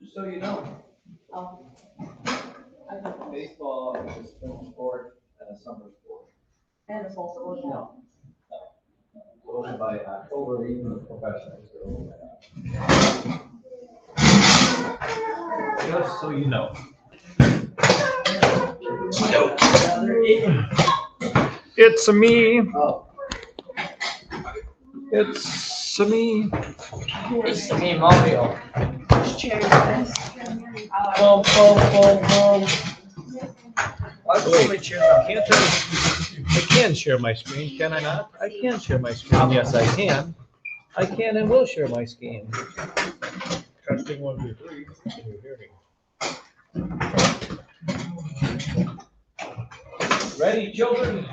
Just so you know, Oh. baseball is a spring sport and a summer sport. And a full sport. No. Over by October, even the professionals are over that. Just so you know. It's a me. Oh. It's a me. It's me, Mario. Boom, boom, boom, boom. Wait, I can share my screen, can I not? I can share my screen. Yes, I can. I can and will share my screen. Testing 1, 2, 3. Can you hear me? Ready, children?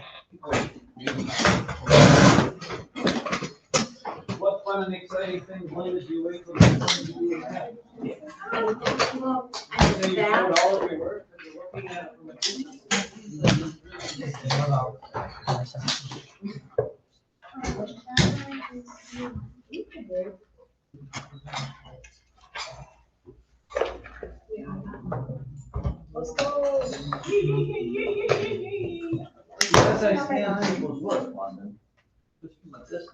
What fun and exciting things later do you wait till you're going to do that? So you showed all of your work and you're looking at it from a distance. Let's go. As I scan people's work, London, just from a distance,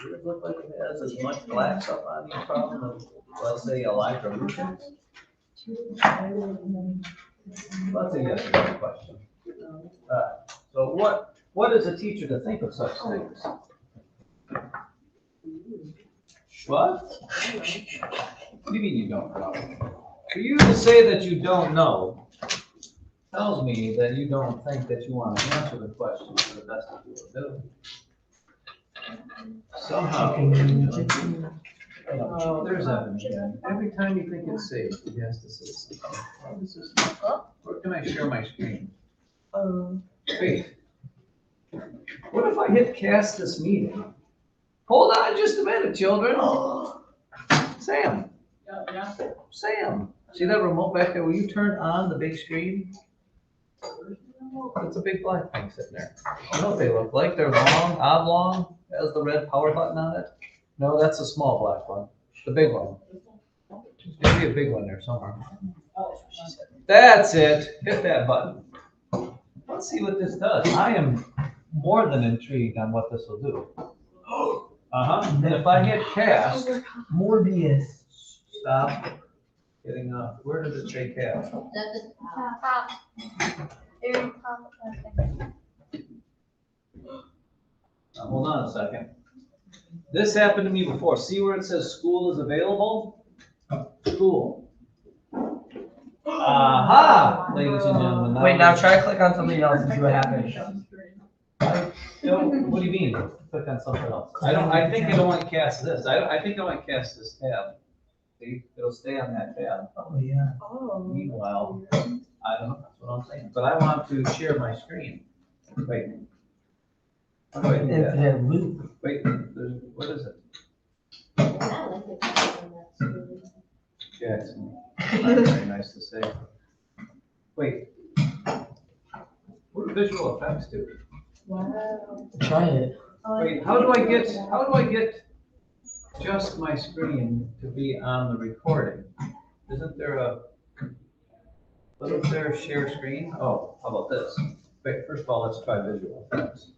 does it look like it has as much black stuff on each problem as, let's say, Elijah Lucian? That's a yes or no question. So what is a teacher to think of such things? What? What do you mean you don't know? For you to say that you don't know tells me that you don't think that you want to answer the question to the best of your ability. Somehow. Oh, there's Evan again. Every time you think it's safe, he has to say something. Oh, this is, where can I share my screen? Wait. What if I hit cast this meeting? Hold on just a minute, children. Sam. Sam. See that remote back there? Will you turn on the big screen? It's a big black thing sitting there. You know what they look like? They're long, oblong, has the red power button on it. No, that's a small black one. The big one. There'll be a big one there somewhere. That's it. Hit that button. Let's see what this does. I am more than intrigued on what this will do. And if I hit cast, Morbius. stop getting up. Where does it say cast? That's the top. Very top. Now, hold on a second. This happened to me before. See where it says school is available? School. Aha, ladies and gentlemen. Wait, now try to click on something else and see what happens. What do you mean? Click on something else. I think I don't want to cast this. I think I want to cast this tab. See, it'll stay on that tab. Oh, yeah. Meanwhile, I don't know, that's what I'm saying. But I want to share my screen. Wait. How do I do that? Infinite loop. Wait, what is it? Jackson. Not very nice to say. Wait. What do visual effects do? Wow. Try it. Wait, how do I get just my screen to be on the recording? Isn't there a share screen? Oh, how about this? Wait, first of all, let's try visual effects.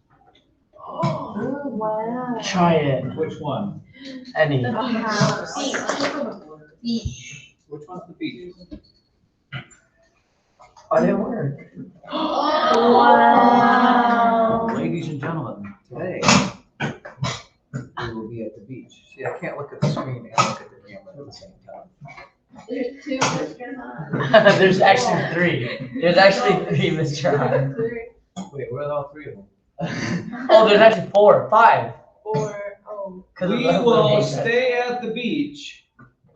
Oh, wow. Try it. Which one? Any. Beach. Which one's the beach? Oh, it didn't work. Wow. Ladies and gentlemen, today we will be at the beach. See, I can't look at the screen and look at the camera at the same time. There's two Mr. Han. There's actually three. There's actually three, Mr. Han. Wait, where are all three of them? Oh, there's actually four, five. We will stay at the beach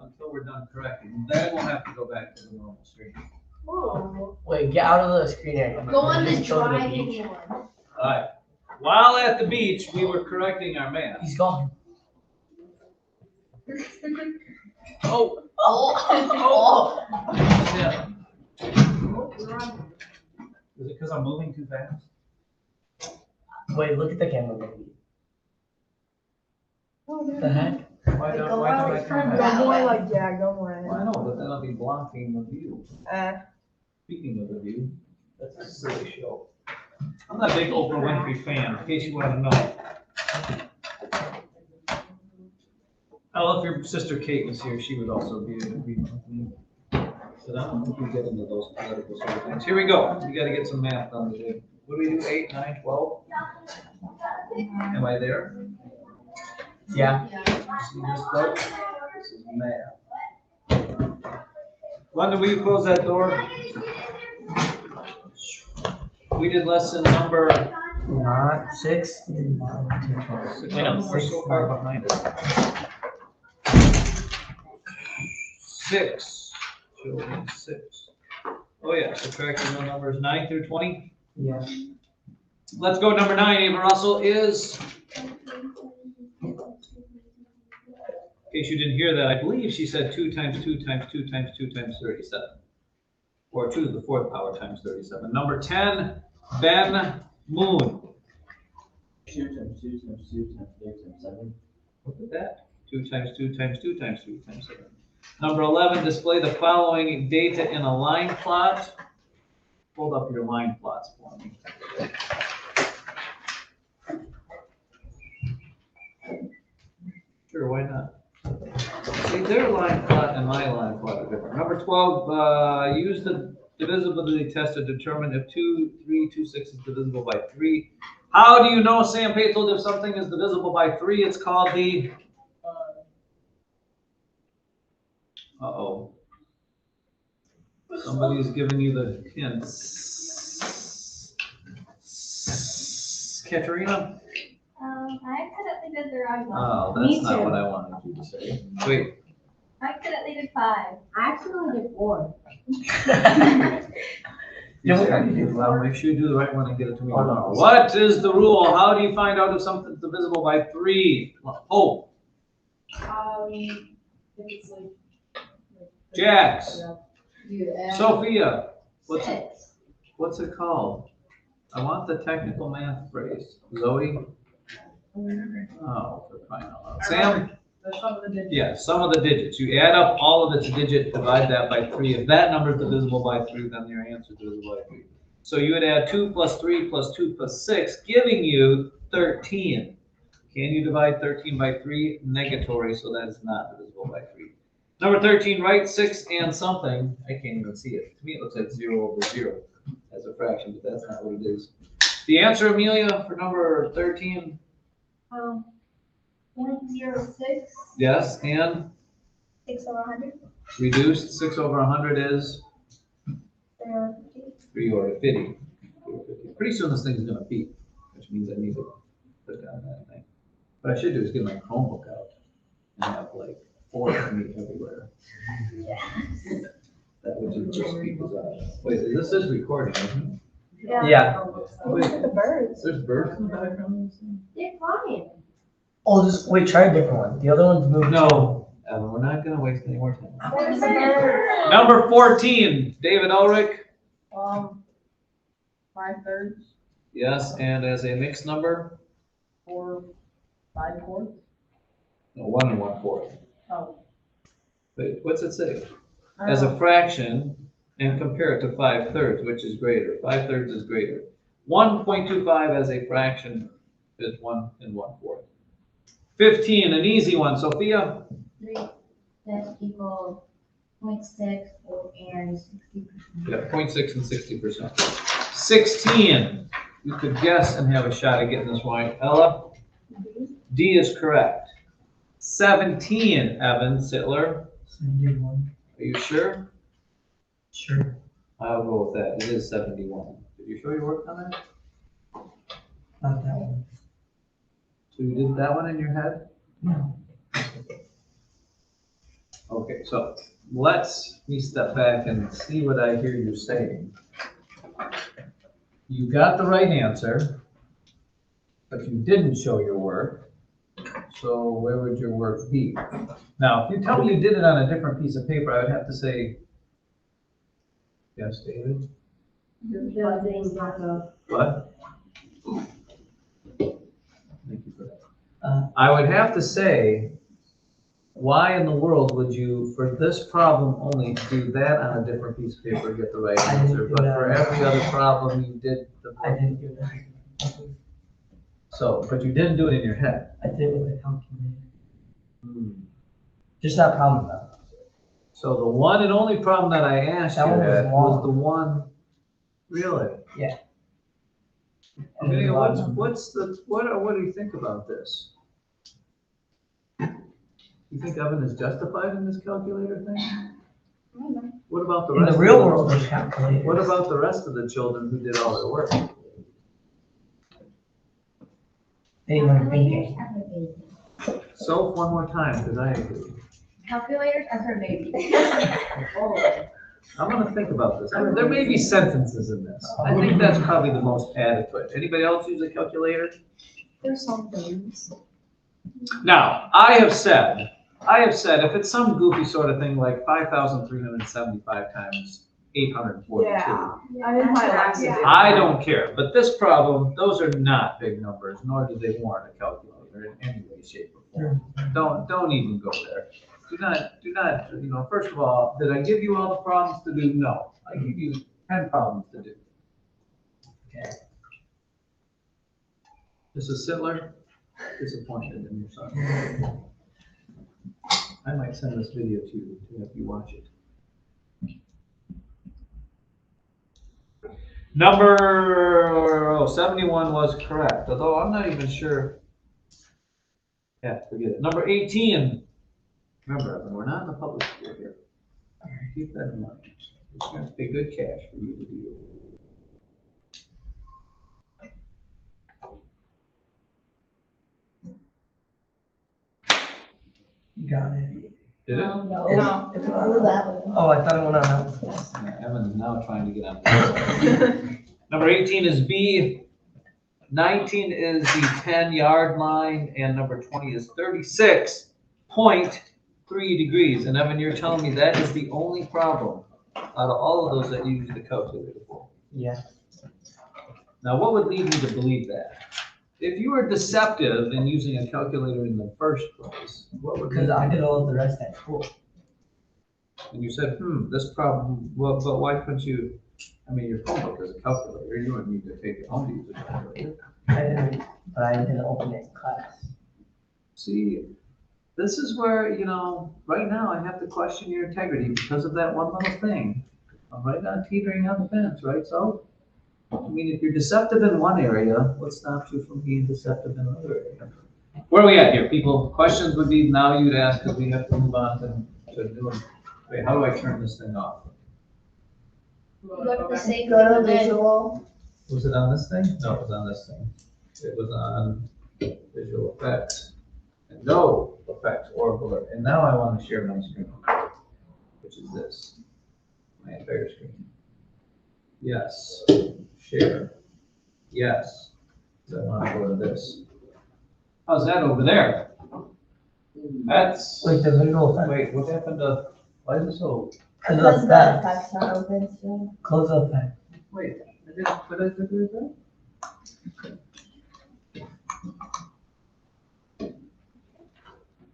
until we're done correcting. Then we'll have to go back to the normal screen. Oh. Wait, get out of the screen area. Go on the Just go to the driving beach. one. All right. While at the beach, we were correcting our math. He's gone. Oh, Oh. yeah. Is it because I'm moving too fast? Wait, look at the camera, baby. The heck? Why don't I come Go back? more like, yeah, go more. Well, I know, but then I'll be blocking the view. Speaking of the view, that's a silly show. I'm not a big Oprah Winfrey fan, in case you want to know. Oh, if your sister Kate was here, she would also be in agreement with me. But I don't think we get into those political sort of things. Here we go. We gotta get some math done today. What do we do, 8, 9, 12? Am I there? Yeah. See this part? This is math. Wanda, will you close that door? We did lesson number. Not 6. I know, we're so far behind it. 6. Children, 6. Oh yeah, subtracting the numbers 9 through 20. Yeah. Let's go. Number 9, Ava Russell is. In case you didn't hear that, I believe she said 2 times 2 times 2 times 2 times 37. Or 2 to the 4th power times 37. Number 10, Ben Moon. 2 times 2 times 2 times 3 times 7. Look at that. 2 times 2 times 2 times 3 times 7. Number 11, display the following data in a line plot. Hold up your line plots for me. Sure, why not? See, their line plot and my line plot are different. Number 12, use the divisibility test to determine if 2, 3, 2, 6 is divisible by 3. How do you know, Sam Pay told if something is divisible by 3? It's called the... Uh-oh. Somebody's giving you the hints. Katerina? I accidentally did the wrong one. Oh, Me that's not too. what I wanted you to say. Wait. I accidentally did 5. I actually did 4. You Yeah, we said- already did. Well, make sure you do the right one and get it to me. Oh, no. What is the rule? How do you find out if something's divisible by 3? Oh, If it's like. Jax. You add. Sophia, what's it, 6. what's it called? I want the technical math phrase. Zoe? Oh, for crying out loud. Sam? The sum of the digits. Yeah, sum of the digits. You add up all of its digits, divide that by 3. If that number is divisible by 3, then your answer is divisible by 3. So you would add 2 plus 3 plus 2 plus 6, giving you 13. Can you divide 13 by 3? Negatory, so that is not divisible by 3. Number 13, write 6 and something. I can't even see it. To me, it looks like 0 over 0 as a fraction, but that's not what it is. The answer, Amelia, for number 13? 0.06. Yes, and 6 over 100. reduced 6 over 100 is 3 over 50. Pretty soon this thing's gonna beep, which means I need to put down that thing. What I should do is get my Chromebook out and have like 4 of me everywhere. That would just be bizarre. Wait, this is recording, isn't Yeah. Look at the birds. it? There's birds in the background. They're flying. Oh, just wait. Try a different one. The other one's moved. No, Evan, we're not gonna waste any more time. There's a bird. Number 14, David Ulrich. 5/3, Yes, and as a mixed number? 4, 5/4. No, 1 1/4. Oh. Wait, what's it say? As a fraction, and compare it to 5/3, which is greater. 5/3 is greater. 1.25 as a fraction is 1 1/4. 15, an easy one. Sophia? 3 that equal 0.6 and 60%. Yeah, 0.6 and 60%. 16, you could guess and have a shot at getting this right. Ella? D is correct. 17, Evan Sittler. 71. Are you sure? Sure. I'll go with that. It is 71. Did you show your work on that? Not that one. So you did that one in your head? No. Okay, so let me step back and see what I hear you saying. You got the right answer, but you didn't show your work. So where would your work be? Now, if you tell me you did it on a different piece of paper, I would have to say, yes, David? What? Thank you for that. I would have to say why in the world would you, for this problem only, do that on a different piece of paper, get the right I didn't answer, do but that. for every other problem, you did the. I didn't do that. So, but you didn't do it in your head. I did it with a calculator. Just that problem though. So the one and only problem that I asked you That one was at long. was the one, really? Yeah. I mean, what do you think about this? You think Evan is justified in this calculator thing? What about the In rest? the real of world, there's calculators. What about the rest of the children who did all their work? They weren't thinking. Calculators are for babies. So one more time, because I agree. Calculators are for babies. I'm gonna think about this. There may be sentences in this. I think that's probably the most adequate. Anybody else use a calculator? There's some things. Now, I have said, if it's some goofy sort of thing like 5,375 times 842. Yeah. I didn't highlight it. I don't care, but this problem, those are not big numbers, nor do they warrant a calculator in any way, shape, or form. Don't even go there. Do not, first of all, did I give you all the problems to do? No. I give you 10 problems to do. Okay. Mrs. Sittler, disappointed in your son. I might send this video to you to help you watch it. Number 71 was correct, although I'm not even sure. Yeah, forget it. Number 18. Remember, Evan, we're not in the public school here. Keep that in mind. It's going to pay good cash for you to do. Got it. Did it? No. Ooh, that one. Oh, I thought it went on. Yeah, Evan is now trying to get on this. Number 18 is B. 19 is the 10-yard line, and number 20 is 36.3 degrees. And Evan, you're telling me that is the only problem out of all of those that you use the calculator for. Yeah. Now, what would lead me to believe that? If you were deceptive in using a calculator in the first place, what would? Because I did all of the rest at school. And you said, this problem, well, but why couldn't you, I mean, your phone book is a calculator, you wouldn't need to take it home to use a calculator. I didn't, but I didn't open it in class. See, this is where, right now I have to question your integrity because of that one little thing. I'm right on teetering on the fence, right? So, I mean, if you're deceptive in one area, what stops you from being deceptive in another area? Where are we at here, people? Questions would be now you'd ask, because we have to move on to doing. Wait, how do I turn this thing off? Go to the safety Go to limit. visual. Was it on this thing? No, it was on this thing. It was on visual effects. And no effects or blur. And now I want to share my screen, which is this, my entire screen. Yes, share. Yes, so I want to go to this. How's that over there? That's, Wait, the visual effect. wait, what happened to, why is it so, Close Because the the effect. effects not open still. Close the effect. wait, I didn't, what did I do with that?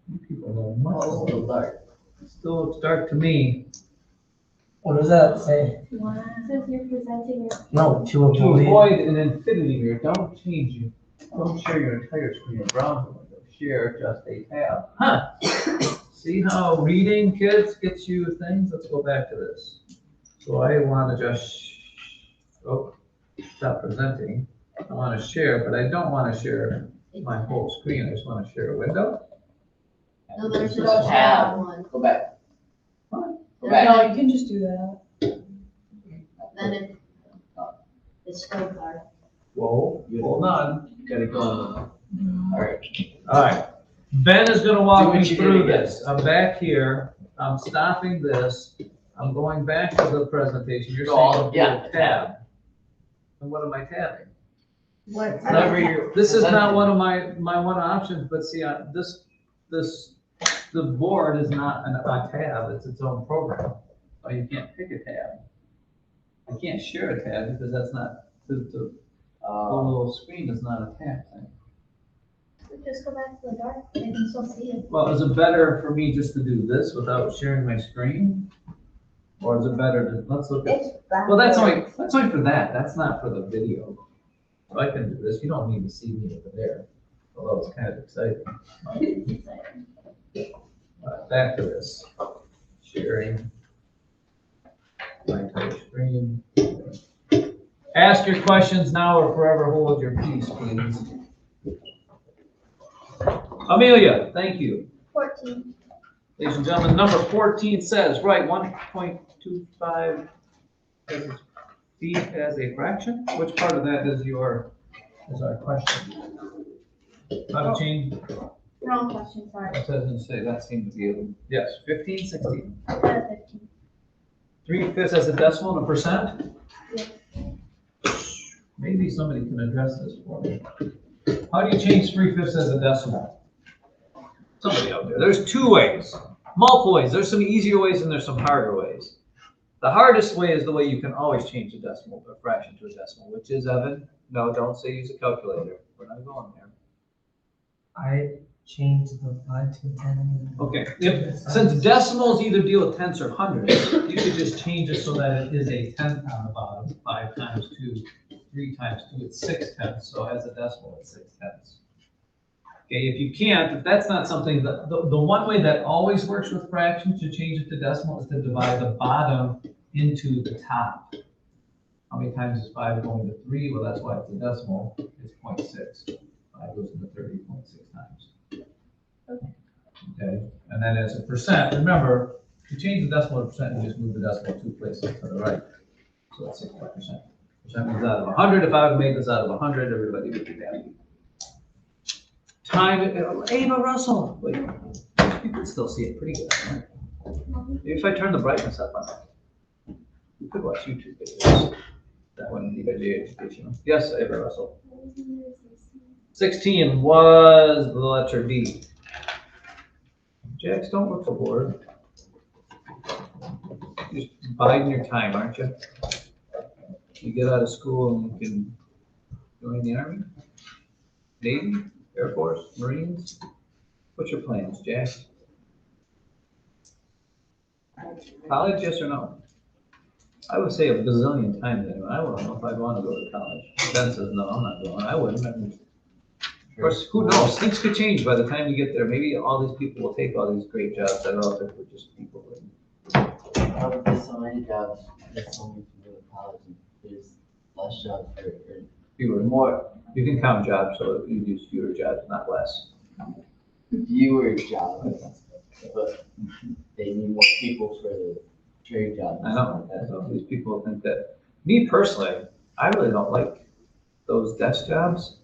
You people know much. Still dark. Still looks dark to me. What does that say? Since you're presenting your. No, to To avoid. avoid an infinity mirror, don't change you. Don't share your entire screen or browser window. Share just a tab. Huh. See how reading kids gets you things? Let's go back to this. So I want to just, stop presenting. I want to share, but I don't want to share my whole screen. I just want to share a window. No, there's This no is- tab one. Go back. There's No, no- you can just do that. Then it's still dark. Whoa, hold on. Gotta go. All right. All right, Ben is gonna Do walk what me you did through again. this. I'm back here, I'm stopping this, I'm going back to the presentation. You're Go all- saying yeah, tab. And what am I tabbing? What? Whatever you. This is not one of my one options, but see, the board is not a tab, it's its own program. So you can't pick a tab. I can't share a tab because that's not, the little screen is not a tab thing. Just go back to the dark, I can still see it. Well, is it better for me just to do this without sharing my screen? Or is it better to, let's look at, well, that's only for that, that's not for the video. So I can do this, you don't need to see me over there, although it's kind of exciting. Back to this, sharing my entire screen. Ask your questions now or forever hold your peace, please. Amelia, thank you. 14. Ladies and gentlemen, number 14 says, write 1.25 feet as a fraction. Which part of that is our question? How to change? Wrong question, sorry. That doesn't say, that seemed to be, yes, 15, 16. I got a 15. 3/5 as a decimal and a percent? Yeah. Maybe somebody can address this for me. How do you change 3/5 as a decimal? Somebody out there. There's two ways, multiple ways. There's some easier ways and there's some harder ways. The hardest way is the way you can always change a decimal, a fraction to a decimal, which is, Evan, no, don't say use a calculator. We're not going there. I changed the 5 to 10. Okay, since decimals either deal with tenths or hundreds, you could just change it so that it is a tenth on the bottom. 5 times 2, 3 times 2, it's 6 tenths. So as a decimal, it's 6 tenths. Okay, if you can't, if that's not something that, the one way that always works with fractions to change it to decimal is to divide the bottom into the top. How many times is 5 going to 3? Well, that's why it's a decimal. It's 0.6. 5 goes into 30, 0.6 times. Okay, and then as a percent, remember, to change the decimal to percent, you just move the decimal 2 places to the right. So that's 60%. Percent means out of 100. If I would make this out of 100, everybody would be happy. Time, Ava Russell. Wait, you can still see it pretty good. Right? Maybe if I turn the brightness up on it, you could watch YouTube videos. That wouldn't be very educational. Yes, Ava Russell. 16 was the letter D. Jax, don't look so bored. Just biding your time, aren't you? You get out of school and you can join the Army, Navy, Air Force, Marines. What's your plans, Jax? College, yes or no? I would say a bazillion times anyway. I wouldn't know if I'd want to go to college. Ben says, no, I'm not going. I wouldn't. Of course, who knows? Things could change by the time you get there. Maybe all these people will take all these great jobs that are out there for just people. There's so many jobs, there's so many people in college, and there's less jobs for Fewer, more. You can count jobs, so you use fewer jobs, not less. fewer jobs, but they need more people for the trade jobs. I know. So these people think that. Me personally, I really don't like those desk jobs.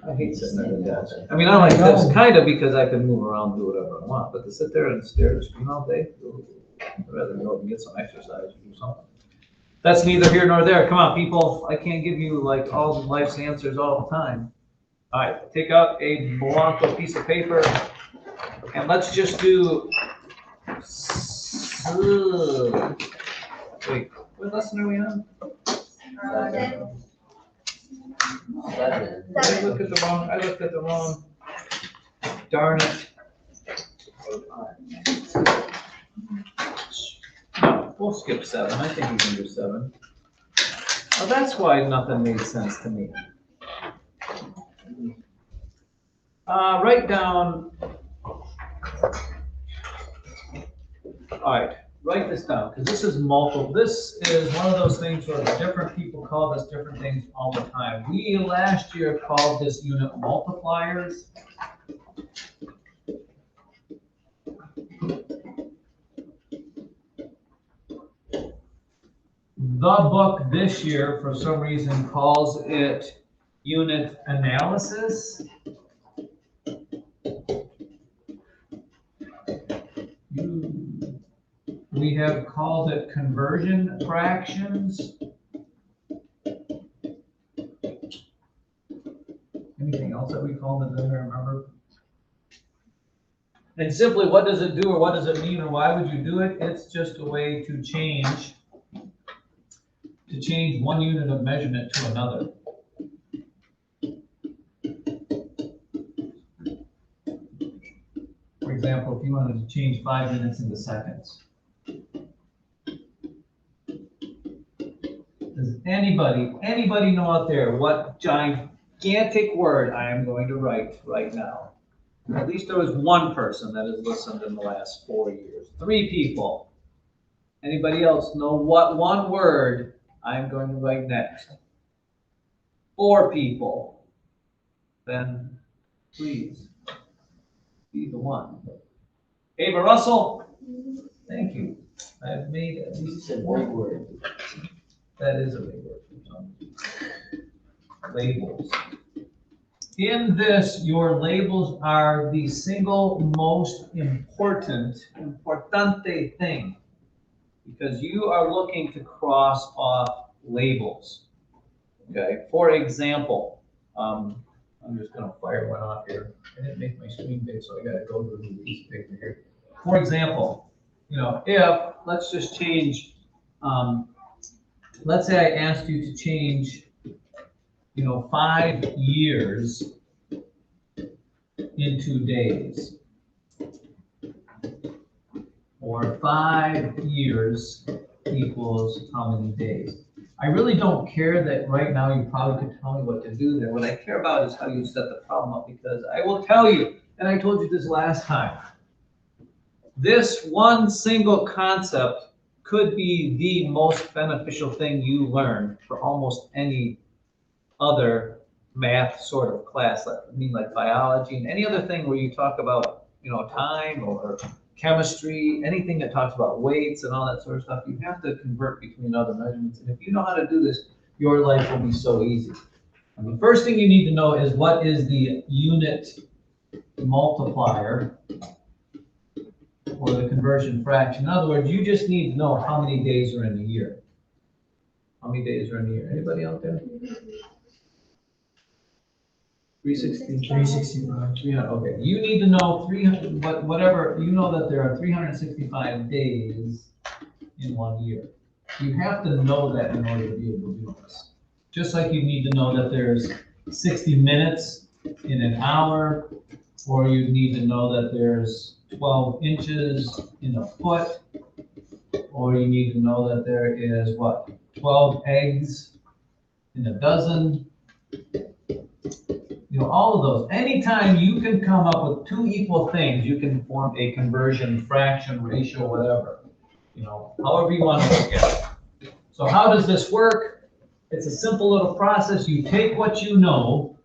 I hate sitting at a desk. I mean, I like this kind of because I can move around, do whatever I want, but to sit there and stare at a screen all day, I'd rather go and get some exercise or do something. That's neither here nor there. Come on, people. I can't give you like all the life's answers all the time. All right, take out a Blanco piece of paper and let's just do. Wait, what lesson are we on? I looked at the wrong. Darn it. No, we'll skip 7. I think we can do 7. Oh, that's why nothing made sense to me. Write down. All right, write this down because this is multiple. This is one of those things where different people call this different things all the time. We last year called this unit multipliers. The book this year, for some reason, calls it unit analysis. We have called it conversion fractions. Anything else that we called it in there, remember? And simply, what does it do or what does it mean or why would you do it? It's just a way to change one unit of measurement to another. example, if you wanted to change 5 minutes into seconds. Does anybody know out there what gigantic word I am going to write right now? At least there was one person that has listened in the last 4 years. 3 people. Anybody else know what one word I'm going to write next? 4 people. Then please be the one. Ava Russell, thank you. I've made at least It's a big word. that is a big word. Labels. In this, your labels are the single most importante thing, because you are looking to cross off labels. Okay, for example, I'm just gonna fire one off here. I didn't make my screen big, so I gotta go to the piece of paper here. For example, if, let's just change, let's say I asked you to change, 5 years into days. Or 5 years equals how many days? I really don't care that right now you probably could tell me what to do there. What I care about is how you set the problem up, because I will tell you, and I told you this last time, this one single concept could be the most beneficial thing you learn for almost any other math sort of class, like biology and any other thing where you talk about, time or chemistry, anything that talks about weights and all that sort of stuff. You have to convert between other measurements. And if you know how to do this, your life will be so easy. And the first thing you need to know is what is the unit multiplier or the conversion fraction. In other words, you just need to know how many days are in a year. How many days are in a year? Anybody out there? 360. 365. 300, okay. You need to know 300, but whatever, you know that there are 365 days in 1 year. You have to know that in order to be able to do this. Just like you need to know that there's 60 minutes in an hour, or you need to know that there's 12 inches in a foot, or you need to know that there is, 12 eggs in a dozen. All of those. Anytime you can come up with 2 equal things, you can form a conversion fraction, ratio, whatever. However you want to look at it. So how does this work? It's a simple little process. You take what you know.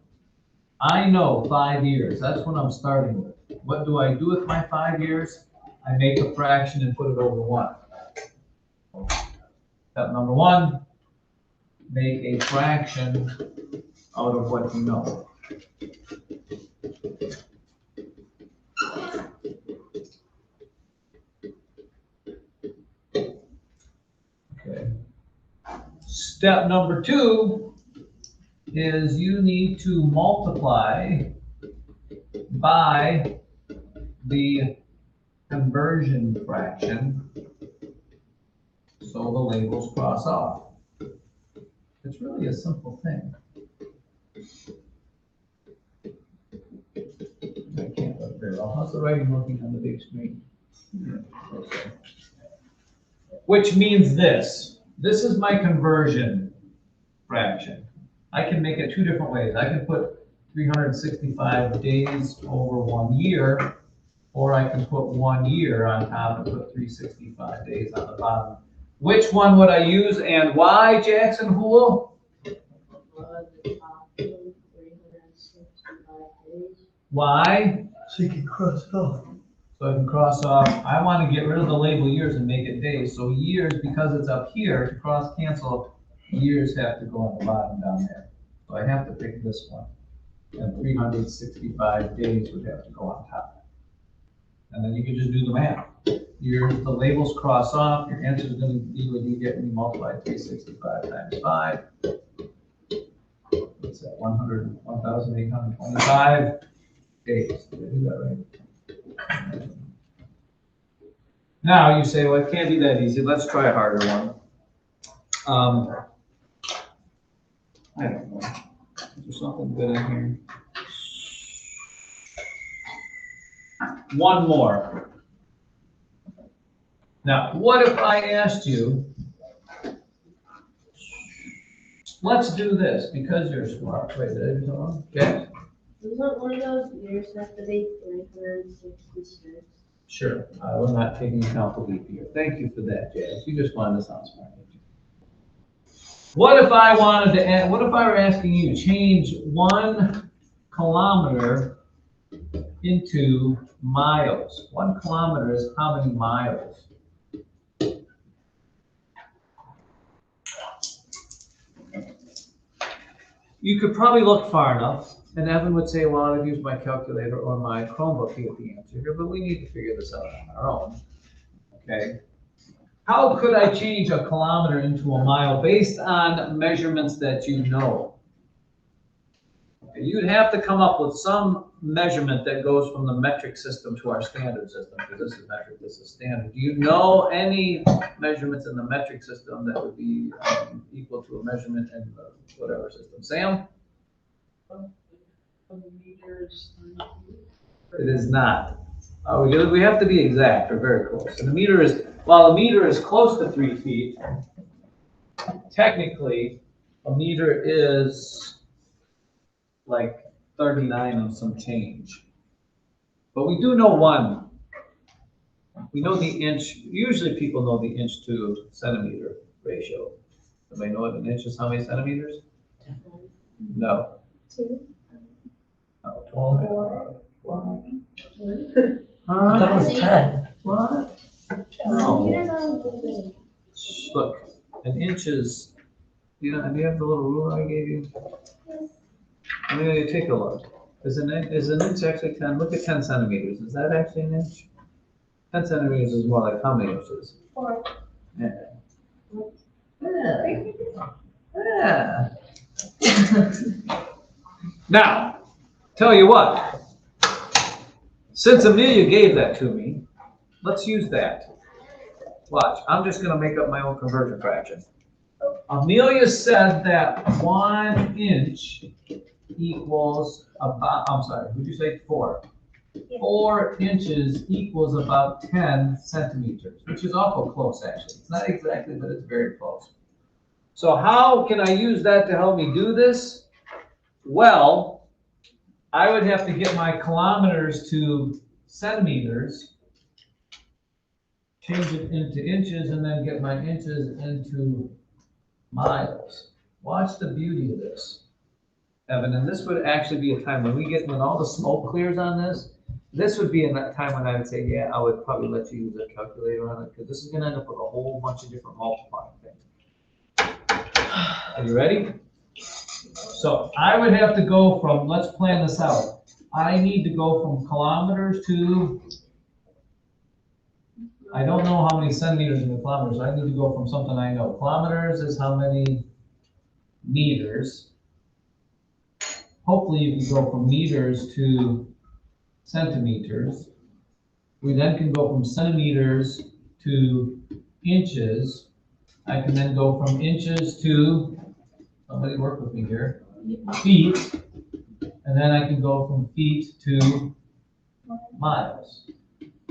I know 5 years. That's what I'm starting with. What do I do with my 5 years? I make a fraction and put it over 1. Step number 1, make a fraction out of what you know. Okay. Step number 2 is you need to multiply by the conversion fraction so the labels cross off. It's really a simple thing. I can't look very well. How's the writing looking on the big screen? Yeah, okay. Which means this. This is my conversion fraction. I can make it 2 different ways. I can put 365 days over 1 year, or I can put 1 year on top and put 365 days on the bottom. Which one would I use and why, Jackson Hool? Why? So you can cross it off. So I can cross off, I want to get rid of the label years and make it days. So years, because it's up here, to cross cancel, years have to go on the bottom down there. So I have to pick this one. And 365 days would have to go on top. And then you can just do the math. The labels cross off, your answer is going to be what you get when you multiply 365 times 5. What's that, 1,825 days. Did I do that right? Now you say, well, it can't be that easy. Let's try a harder one. I don't know. Is there something good in here? one more. Now, what if I asked you, let's do this, because you're smart. Wait, did I do wrong? Okay, Isn't one of those years have to be 366? sure. We're not taking account the leap year. Thank you for that, Jazz. You just wanted to sound smart. What if I wanted to add, what if I were asking you to change 1 kilometer into miles? 1 kilometer is how many miles? You could probably look far enough, and Evan would say, well, I've used my calculator or my Chromebook to get the answer here, but we need to figure this out on our own, okay? How could I change a kilometer into a mile based on measurements that you know? Okay, you'd have to come up with some measurement that goes from the metric system to our standard system, because this is metric, this is standard. Do you know any measurements in the metric system that would be equal to a measurement in the whatever system? Sam? It is not. We have to be exact or very close. And the meter is, while a meter is close to 3 feet, technically a meter is like 39 and some change. But we do know one. We know the inch. Usually people know the inch to centimeter ratio. Anybody know what an inch is? How many centimeters? No. 2, Oh, 4, 1. I thought it was 10. What? No. Look, an inch is, do you have the little ruler I gave you? I mean, you take a look. Is an inch actually 10? Look at 10 centimeters. Is that actually an inch? 10 centimeters is more like how many inches? 4. Yeah. Yeah. Now, tell you what. Since Amelia gave that to me, let's use that. Watch, I'm just gonna make up my own conversion fraction. Amelia said that 1 inch equals about, I'm sorry, would you say 4? Yeah. 4 inches equals about 10 centimeters, which is awful close actually. It's not exactly, but it's very close. So how can I use that to help me do this? Well, I would have to get my kilometers to centimeters, change it into inches, and then get my inches into miles. Watch the beauty of this, Evan, and this would actually be a time when all the smoke clears on this, this would be in that time when I would say, yeah, I would probably let you use a calculator on it, because this is gonna end up with a whole bunch of different multiplying things. Are you ready? So I would have to go from, let's plan this out. I need to go from kilometers to, I don't know how many centimeters in the kilometers. I need to go from something I know. Kilometers is how many meters. Hopefully you can go from meters to centimeters. We then can go from centimeters to inches. I can then go from inches to, somebody work with me here, feet, and then I can go from feet to miles.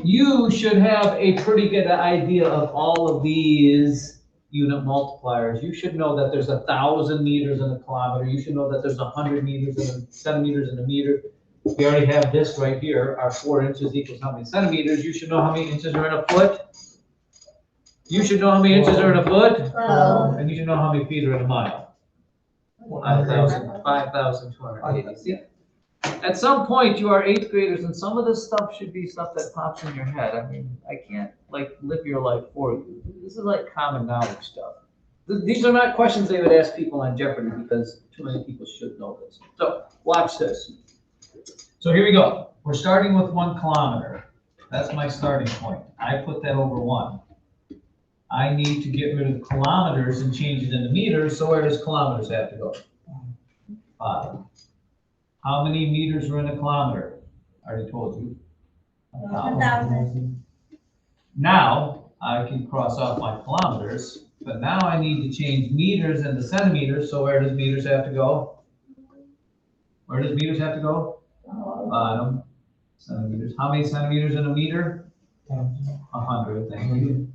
You should have a pretty good idea of all of these unit multipliers. You should know that there's 1,000 meters in a kilometer. You should know that there's 100 meters in a centimeters in a meter. We already have this right here. Our 4 inches equals how many centimeters. You should know how many inches are in a foot. You should know how many inches are in a foot. And you should know how many feet are in a mile. 5,280. See? At some point, you are 8th graders, and some of this stuff should be stuff that pops in your head. I mean, I can't like live your life for you. This is like common knowledge stuff. These are not questions they would ask people on Jeopardy, because too many people should know this. So watch this. So here we go. We're starting with 1 kilometer. That's my starting point. I put that over 1. I need to get rid of kilometers and change it into meters. So where does kilometers have to go? 5. How many meters are in a kilometer? I already told you. 1,000. Now I can cross off my kilometers, but now I need to change meters into centimeters. So where does meters have to go? Where does meters have to go? Bottom. centimeters. How many centimeters in a meter? 100, thank you.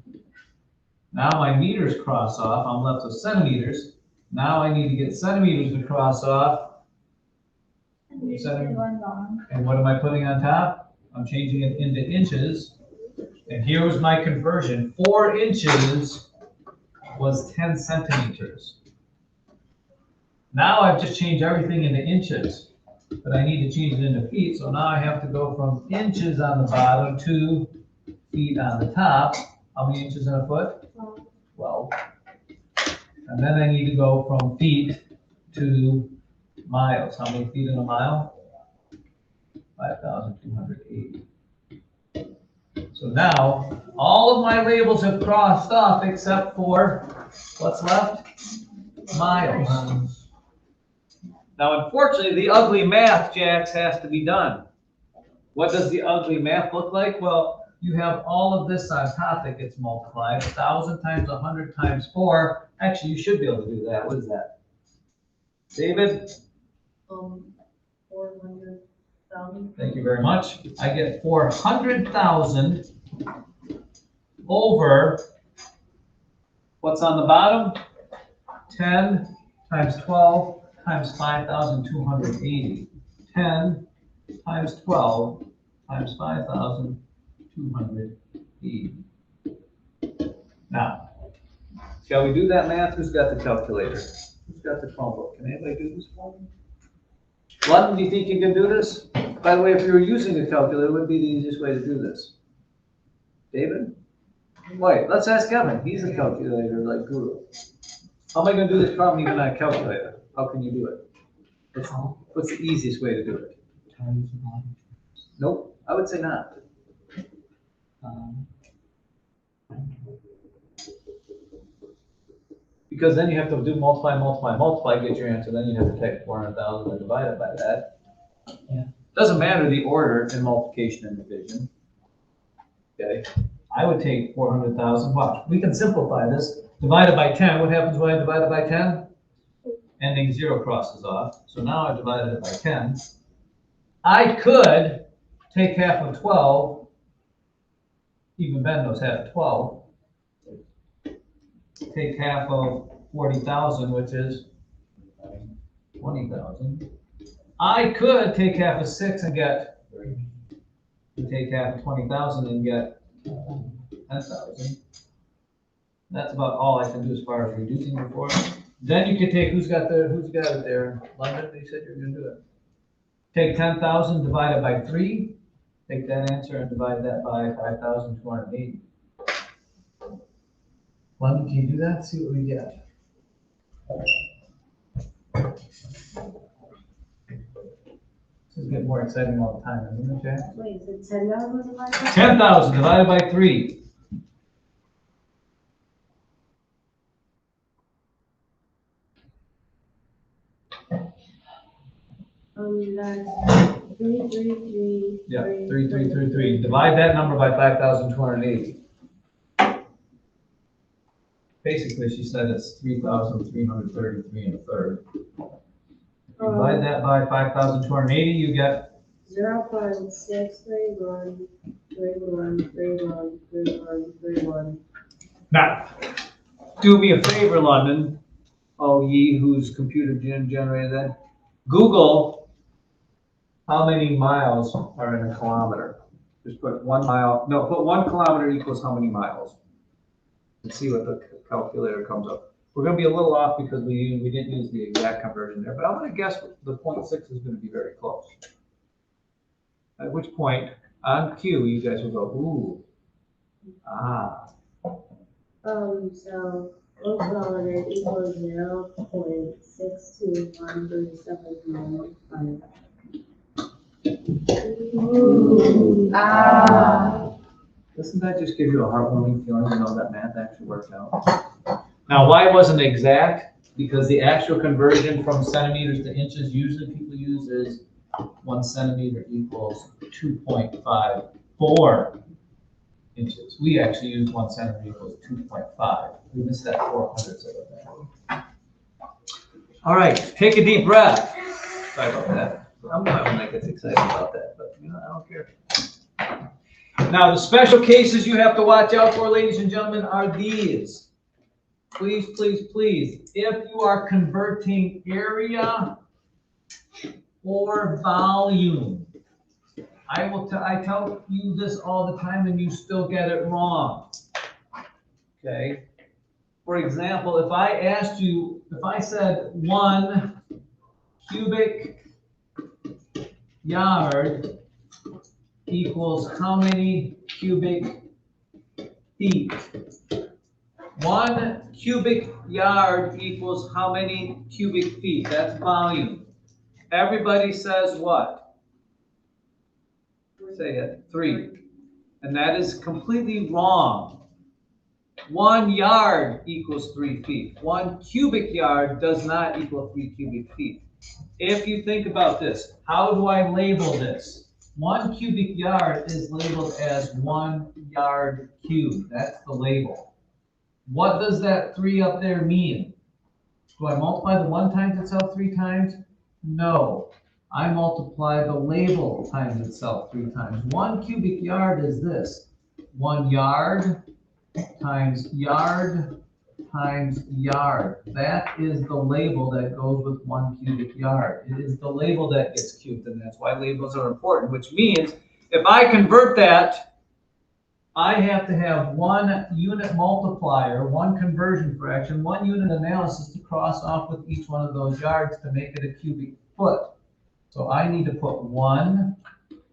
Now my meters cross off, I'm left with centimeters. Now I need to get centimeters to cross off. And you're just going on. And what am I putting on top? I'm changing it into inches. And here was my conversion. 4 inches was 10 centimeters. Now I've just changed everything into inches, but I need to change it into feet. So now I have to go from inches on the bottom to feet on the top. How many inches in a foot? 12. And then I need to go from feet to miles. How many feet in a mile? 5,280. So now, all of my labels have crossed off except for what's left? Miles. Now, unfortunately, the ugly math, Jax, has to be done. What does the ugly math look like? Well, you have all of this on top that gets multiplied. 1,000 times 100 times 4. Actually, you should be able to do that. What is that? David? 400,000. Thank you very much. I get 400,000 over, what's on the bottom? 10 times 12 times 5,280. 10 times 12 times 5,280. Now, shall we do that math? Who's got the calculator? Who's got the Chromebook? Can anybody do this for me? London, do you think you can do this? By the way, if you were using a calculator, it would be the easiest way to do this. David? Wait, let's ask Kevin. He's a calculator like guru. How am I going to do this problem even on a calculator? How can you do it? What's the easiest way to do it? Nope, I would say not. Because then you have to do multiply, get your answer. Then you have to take 400,000 and divide it by that. Yeah. Doesn't matter the order in multiplication and division. Okay, I would take 400,000. Watch, we can simplify this. Divide it by 10. What happens when I divide it by 10? Ending 0 crosses off. So now I've divided it by 10. I could take half of 12. Even Ben knows half of 12. Take half of 40,000, which is 20,000. I could take half of 6 and get, take half of 20,000 and get 10,000. That's about all I can do as far as reducing the formula. Then you could take, who's got it there? London, you said you were gonna do it. Take 10,000, divide it by 3. Take that answer and divide that by 5,280. London, can you do that? See what we get. This is getting more exciting all the time, isn't it, Jack? Wait, is it 10,000 divided by 10,000 divided by 3. That's 333. Yeah, 3,333. Divide that number by 5,280. Basically, she said it's 3,333 and a third. Divide that by 5,280, you get 0.63131313131. now. Do me a favor, London. Oh, ye whose computer generated that. Google how many miles are in a kilometer. Just put 1 mile. No, put 1 kilometer equals how many miles. And see what the calculator comes up. We're going to be a little off because we didn't use the exact conversion there, but I'm going to guess the 0.6 is going to be very close. At which point, on cue, you guys will go, ooh, ah. So 1 kilometer equals 0.6213795. Doesn't that just give you a heartwarming feeling to know that math actually worked out? Now, why wasn't it exact? Because the actual conversion from centimeters to inches usually people use is 1 centimeter equals 2.54 inches. We actually use 1 centimeter equals 2.5. We missed that 400th of it. All right, take a deep breath. Sorry about that. I'm the one that gets excited about that, but you know, I don't care. Now, the special cases you have to watch out for, ladies and gentlemen, are these. Please, please, please, if you are converting area or volume, I tell you this all the time and you still get it wrong. Okay? For example, if I asked you, if I said 1 cubic yard equals how many cubic feet? 1 cubic yard equals how many cubic feet? That's volume. Everybody says what? Say it, 3. And that is completely wrong. 1 yard equals 3 feet. 1 cubic yard does not equal 3 cubic feet. If you think about this, how do I label this? 1 cubic yard is labeled as 1 yard cubed. That's the label. What does that 3 up there mean? Do I multiply the 1 times itself 3 times? No. I multiply the label times itself 3 times. 1 cubic yard is this. 1 yard times yard times yard. That is the label that goes with 1 cubic yard. It is the label that gets cubed, and that's why labels are important, which means if I convert that, I have to have 1 unit multiplier, 1 conversion fraction, 1 unit analysis to cross off with each one of those yards to make it a cubic foot. So I need to put 1,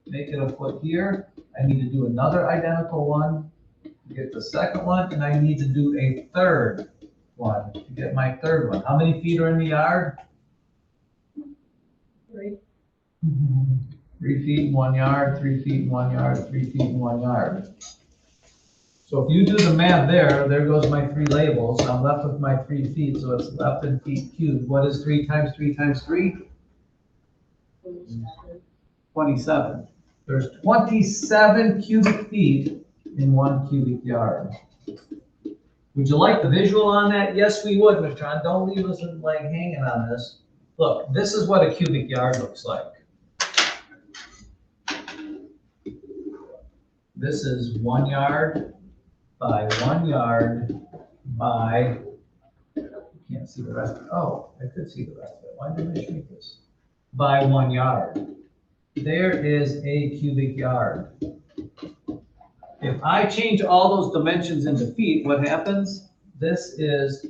make it a foot here. I need to do another identical 1 to get the second one, and I need to do a third one to get my third one. How many feet are in the yard? 3. 3 feet in 1 yard, 3 feet in 1 yard, 3 feet in 1 yard. So if you do the math there goes my 3 labels. I'm left with my 3 feet, so it's left in feet cubed. What is 3 times 3 times 3? 27. There's 27 cubic feet in 1 cubic yard. Would you like the visual on that? Yes, we would, Mr. Tron. Don't leave us like hanging on this. Look, this is what a cubic yard looks like. This is 1 yard by 1 yard by, can't see the rest of it. Oh, I could see the rest of it. Why didn't I shrink this? By 1 yard. There is a cubic yard. If I change all those dimensions into feet, what happens? This is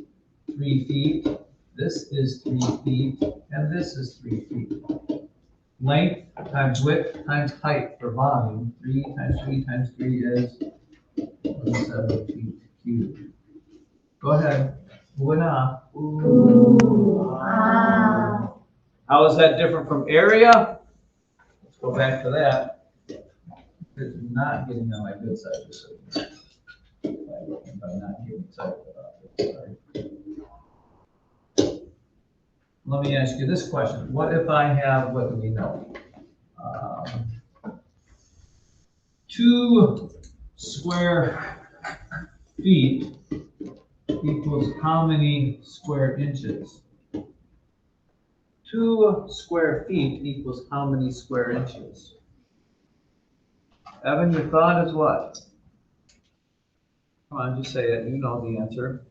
3 feet, this is 3 feet, and this is 3 feet. Length times width times height for volume. 3 times 3 times 3 is 27 feet cubed. Go ahead. Wow. How is that different from area? Let's go back to that. It's not getting on my good side of the by not getting excited about it. Sorry. Let me ask you this question. What if I have, what do we know? 2 square feet equals how many square inches? 2 square feet equals how many square inches? Evan, your thought is what? Come on, just say it. You know the answer.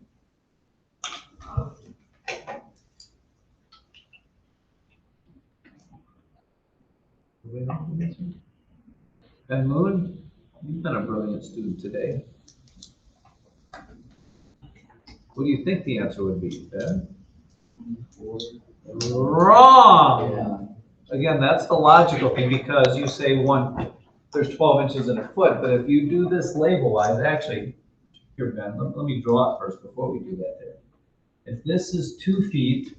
Ben Moon, you've been a brilliant student today. What do you think the answer would be, Ben? Wrong! Yeah. Again, that's the logical thing because you say there's 12 inches in a foot, but if you do this label-wise, actually, here, Ben, let me draw it first before we do that there. If this is 2 feet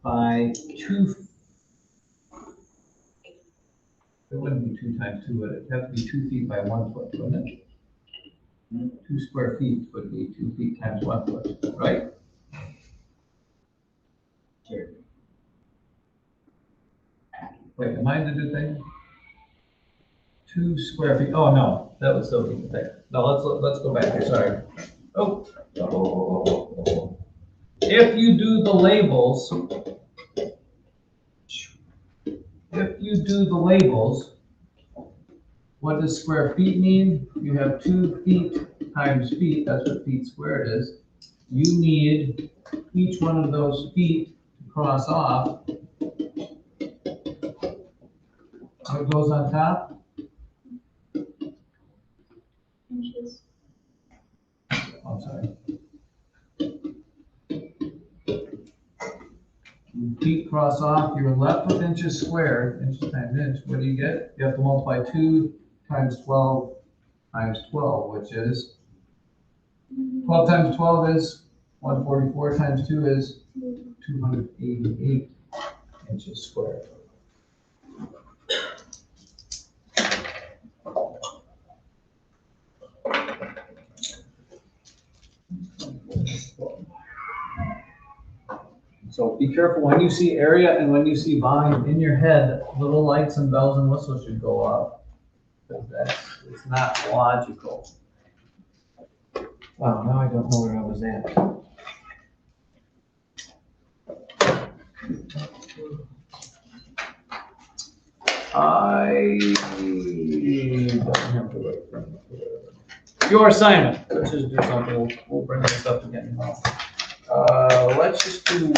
by 2, it wouldn't be 2 times 2, would it? It'd have to be 2 feet by 1 foot, wouldn't it? 2 square feet would be 2 feet times 1 foot, right? Sure. Wait, am I the good thing? 2 square feet. Oh no, that would still be the thing. No, let's go back here. Sorry. Oh. If you do the labels, you do the labels, what does square feet mean? You have 2 feet times feet, that's what feet squared is. You need each one of those feet to cross off. What goes on top? Inches. I'm sorry. Feet cross off, you're left with inches squared, inches times inch, what do you get? You have to multiply 2 times 12 times 12, which is 12 times 12 is 144 times 2 is 288 inches squared. So be careful when you see area and when you see volume in your head, little lights and bells and whistles should go off. Because it's not logical. Wow, now I don't know where I was at. I don't have to wait for your assignment. Let's just do something. We'll bring this up again. Let's just do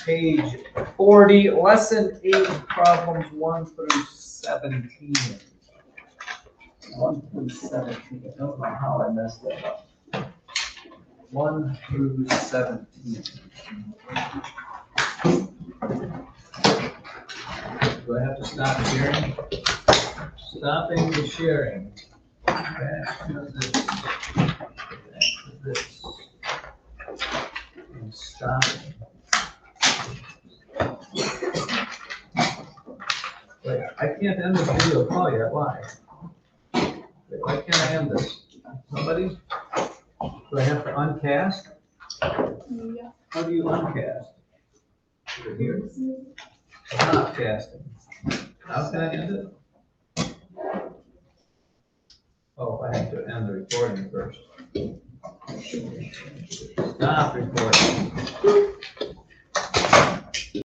page 40, lesson 8, problems 1 through 17. 1 through 17. I don't know how I messed that up. 1 through 17. Do I have to stop sharing? Stopping the sharing. Back to this. Back to this. And stopping. Wait, I can't end this video call yet. Why? Wait, why can't I end this? Somebody? Do I have to uncast? Yeah. How do you uncast? Is it here? Stop casting. How can I end it? Oh, I have to end the recording first. Stop recording.